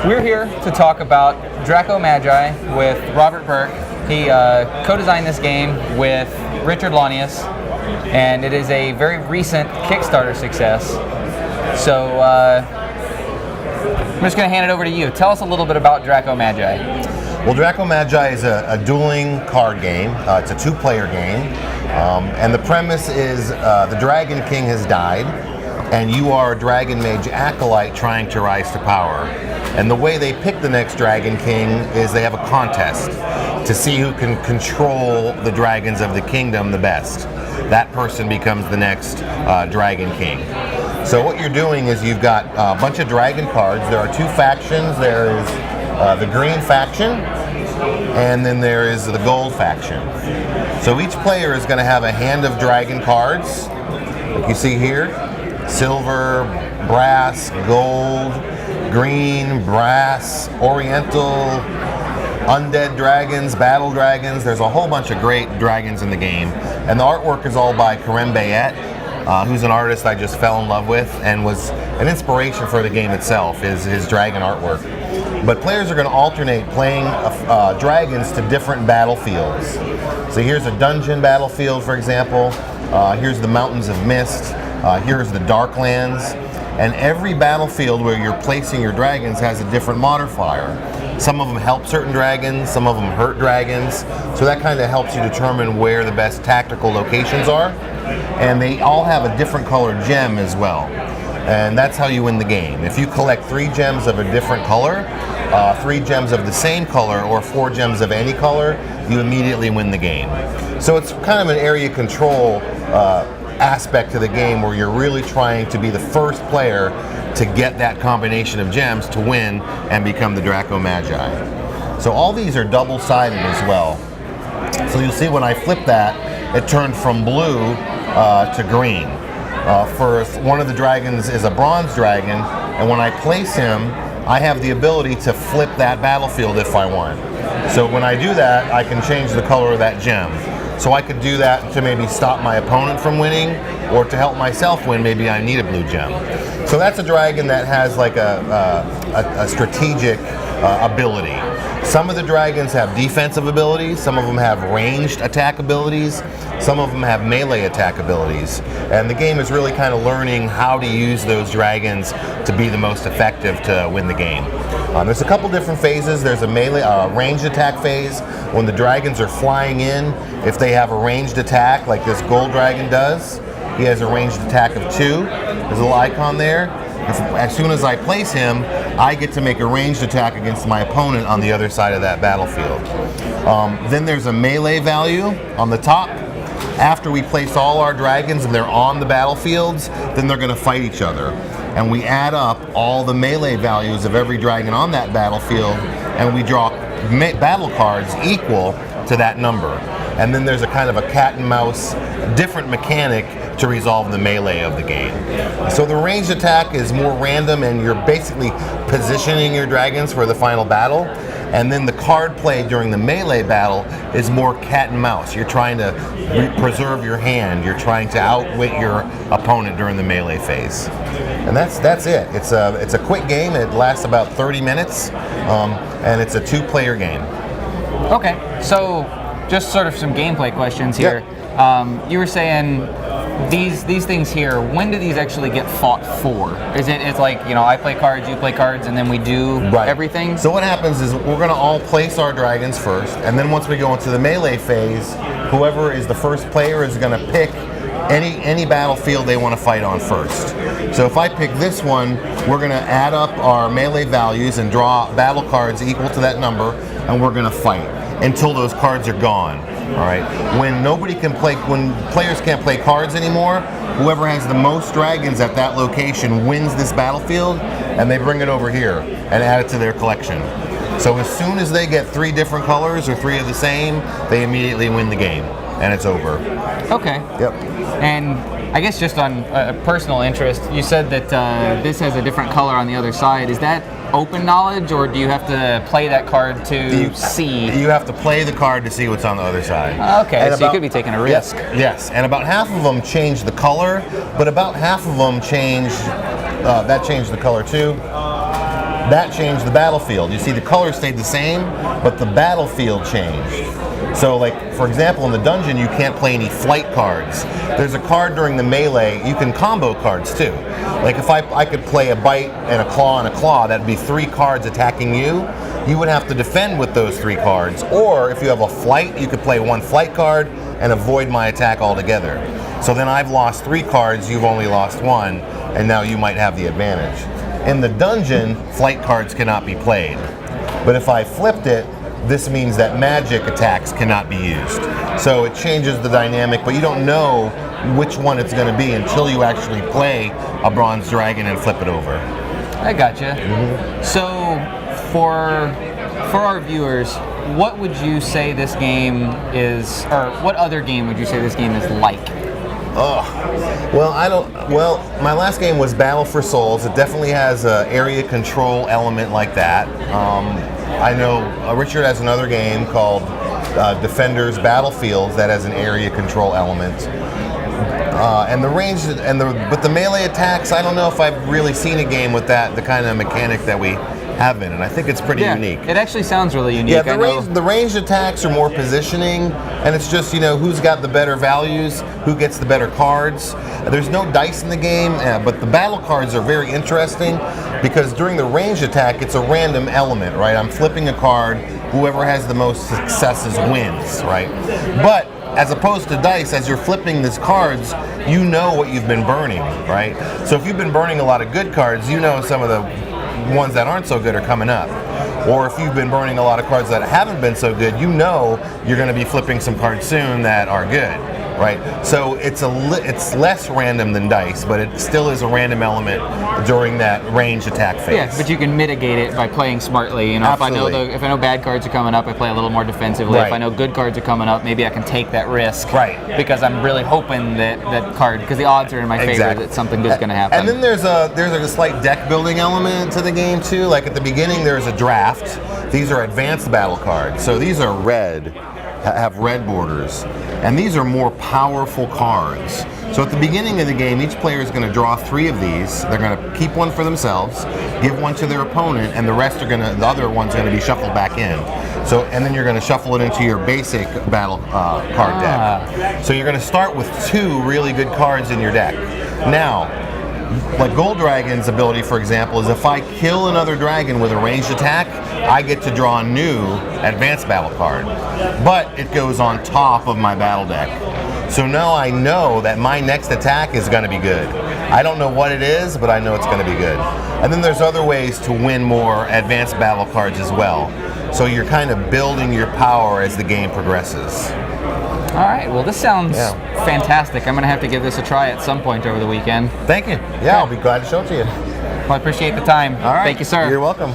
We're here to talk about Draco Magi with Robert Burke. He co-designed this game with Richard Launius, and it is a very recent Kickstarter success. So I'm just going to hand it over to you. Tell us a little bit about Draco Magi. Well, Draco Magi is a dueling card game. It's a two-player game, and the premise is the Dragon King has died, and you are a Dragon Mage acolyte trying to rise to power. And the way they pick the next Dragon King is they have a contest to see who can control the dragons of the kingdom the best. That person becomes the next Dragon King. So what you're doing is you've got a bunch of dragon cards. There are two factions. There is the green faction, and then there is the gold faction. So each player is going to have a hand of dragon cards, like you see here: silver, brass, gold, green, brass, oriental, undead dragons, battle dragons. There's a whole bunch of great dragons in the game. And the artwork is all by Karem Bayet, who's an artist I just fell in love with and was an inspiration for the game itself, is his dragon artwork. But players are going to alternate playing dragons to different battlefields. So here's a dungeon battlefield, for example. Here's the Mountains of Mist. Here's the Darklands. And every battlefield where you're placing your dragons has a different modifier. Some of them help certain dragons, some of them hurt dragons. So that kind of helps you determine where the best tactical locations are. And they all have a different colored gem as well. And that's how you win the game. If you collect 3 gems of a different color, 3 gems of the same color, or 4 gems of any color, you immediately win the game. So it's kind of an area control aspect to the game where you're really trying to be the first player to get that combination of gems to win and become the Draco Magi. So all these are double-sided as well. So you'll see when I flip that, it turned from blue to green. First, one of the dragons is a bronze dragon, and when I place him, I have the ability to flip that battlefield if I want. So when I do that, I can change the color of that gem. So I could do that to maybe stop my opponent from winning, or to help myself win, maybe I need a blue gem. So that's a dragon that has like a strategic ability. Some of the dragons have defensive abilities, some of them have ranged attack abilities, some of them have melee attack abilities. And the game is really kind of learning how to use those dragons to be the most effective to win the game. There's a couple different phases. There's a melee, ranged attack phase. When the dragons are flying in, if they have a ranged attack like this gold dragon does, he has a ranged attack of 2. There's a little icon there. As soon as I place him, I get to make a ranged attack against my opponent on the other side of that battlefield. Then there's a melee value on the top. After we place all our dragons and they're on the battlefields, then they're going to fight each other. And we add up all the melee values of every dragon on that battlefield, and we draw battle cards equal to that number. And then there's a kind of a cat and mouse, different mechanic to resolve the melee of the game. So the ranged attack is more random, and you're basically positioning your dragons for the final battle. And then the card play during the melee battle is more cat and mouse. You're trying to preserve your hand. You're trying to outwit your opponent during the melee phase. And that's it. It's a quick game. It lasts about 30 minutes, and it's a 2-player game. Okay, so just sort of some gameplay questions here. Yep. You were saying these things here, when do these actually get fought for? It's like, you know, I play cards, you play cards, and then we do everything? So what happens is we're going to all place our dragons first, and then once we go into the melee phase, whoever is the first player is going to pick any battlefield they want to fight on first. So if I pick this one, we're going to add up our melee values and draw battle cards equal to that number, and we're going to fight until those cards are gone. All right. When players can't play cards anymore, whoever has the most dragons at that location wins this battlefield, and they bring it over here and add it to their collection. So as soon as they get 3 different colors or 3 of the same, they immediately win the game, and it's over. Okay. Yep. And I guess just on personal interest, you said that this has a different color on the other side. Is that open knowledge, or do you have to play that card to see? You have to play the card to see what's on the other side. Okay, so you could be taking a risk. Yes, and about half of them change the color, but about half of them change, that changed the color too. that changed the battlefield. You see, the color stayed the same, but the battlefield changed. So, like, for example, in the dungeon, you can't play any flight cards. There's a card during the melee. You can combo cards, too. Like, if I could play a bite and a claw, that'd be 3 cards attacking you. You would have to defend with those 3 cards. Or, if you have a flight, you could play 1 flight card and avoid my attack altogether. So then I've lost 3 cards, you've only lost 1, and now you might have the advantage. In the dungeon, flight cards cannot be played. But if I flipped it, this means that magic attacks cannot be used. So it changes the dynamic, but you don't know which one it's going to be until you actually play a bronze dragon and flip it over. I gotcha. So for our viewers, what would you say this game is, or what other game would you say this game is like? Well, my last game was Battle for Souls. It definitely has an area control element like that. I know Richard has another game called Defenders Battlefields that has an area control element. And the range but the melee attacks, I don't know if I've really seen a game with that, the kind of mechanic that we have in, and I think it's pretty unique. It actually sounds really unique. Yeah, the ranged attacks are more positioning, and it's just, who's got the better values, who gets the better cards. There's no dice in the game, but the battle cards are very interesting because during the ranged attack, it's a random element, right? I'm flipping a card, whoever has the most successes wins, right? But as opposed to dice, as you're flipping these cards, you know what you've been burning, right? So if you've been burning a lot of good cards, you know some of the ones that aren't so good are coming up. Or if you've been burning a lot of cards that haven't been so good, you know you're going to be flipping some cards soon that are good, right? So it's less random than dice, but it still is a random element during that range attack phase. Yeah, but you can mitigate it by playing smartly. Absolutely. If I know bad cards are coming up, I play a little more defensively. Right. If I know good cards are coming up, maybe I can take that risk. Right. Because I'm really hoping that card, because the odds are in my favor that something good's going to happen. And then there's a slight deck building element to the game too. Like at the beginning, there's a draft. These are advanced battle cards. So these are red, have red borders, and these are more powerful cards. So at the beginning of the game, each player is going to draw 3 of these. They're going to keep one for themselves, give one to their opponent, and the other one's going to be shuffled back in. So, and then you're going to shuffle it into your basic battle card deck. So you're going to start with 2 really good cards in your deck. Now, like Gold Dragon's ability, for example, is if I kill another dragon with a ranged attack, I get to draw a new advanced battle card. But it goes on top of my battle deck. So now I know that my next attack is going to be good. I don't know what it is, but I know it's going to be good. And then there's other ways to win more advanced battle cards as well. So you're kind of building your power as the game progresses. All right, well, this sounds fantastic. I'm going to have to give this a try at some point over the weekend. Thank you. Yeah, I'll be glad to show it to you. Well, I appreciate the time. All right. Thank you, sir. You're welcome.